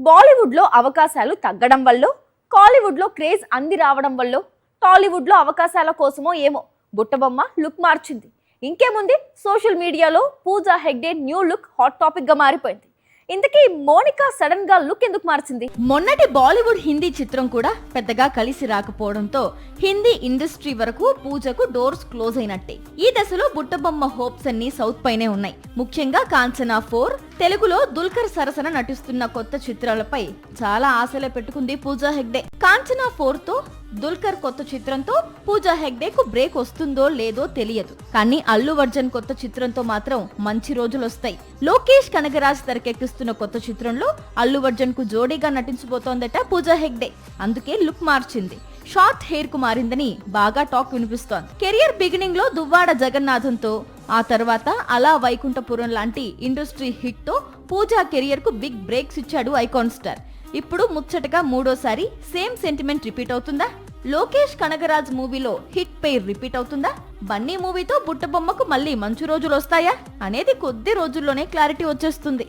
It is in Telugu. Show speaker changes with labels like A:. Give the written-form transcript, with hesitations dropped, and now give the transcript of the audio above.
A: బాలీవుడ్ లో అవకాశాలు తగ్గడం వల్ల, కాలీవుడ్ లో క్రేజ్ అంది రావడం వల్ల, టాలీవుడ్ లో అవకాశాల కోసమో ఏమో బుట్టబొమ్మ లుక్ మార్చింది. ఇంకేముంది, సోషల్ మీడియాలో Pooja Hegde new look hot topic గా మారిపోయింది. ఇంతకీ మోనికా సడన్ గా లుక్ ఎందుకు మార్చింది? మొన్నటి బాలీవుడ్ హిందీ చిత్రం కూడా పెద్దగా కలిసి రాకపోవడంతో హిందీ ఇండస్ట్రీ వరకు పూజకు డోర్స్ క్లోజ్ అయినట్టే. ఈ దశలో బుట్టబొమ్మ హోప్స్ అన్ని సౌత్ పైనే ఉన్నాయి. ముఖ్యంగా కాంచనా 4, తెలుగులో దుల్కర్ సరసన నటిస్తున్న కొత్త చిత్రాలపై చాలా ఆశలే పెట్టుకుంది పూజా హెగ్డే. కాంచనా 4 తో దుల్కర్ కొత్త చిత్రంతో పూజా హెగ్డేకు బ్రేక్ వస్తుందో లేదో తెలియదు. కానీ అల్లు అర్జున్ కొత్త చిత్రంతో మాత్రం మంచి రోజులు వస్తాయి. లోకేష్ కనగరాజ్ తెరకెక్కిస్తున్న కొత్త చిత్రంలో అల్లు అర్జున్ కు జోడీగా నటించబోతోందట పూజా హెగ్డే. అందుకే లుక్ మార్చింది. షార్ట్ హెయిర్ కు మారిందని బాగా టాక్ వినిపిస్తోంది. కెరియర్ బిగినింగ్ లో దువ్వాడ జగన్నాథంతో, ఆ తర్వాత అలా వైకుంఠపురం లాంటి ఇండస్ట్రీ హిట్ తో పూజా కెరియర్ కు బిగ్ బ్రేక్స్ ఇచ్చాడు ఐకాన్ స్టార్. ఇప్పుడు ముచ్చటగా మూడోసారి సేమ్ సెంటిమెంట్ రిపీట్ అవుతుందా? లోకేష్ కనగరాజ్ మూవీలో హిట్ పెయిర్ రిపీట్ అవుతుందా? బన్నీ మూవీతో బుట్టబొమ్మకు మళ్ళీ మంచి రోజులు వస్తాయా అనేది కొద్ది రోజుల్లోనే క్లారిటీ వచ్చేస్తుంది.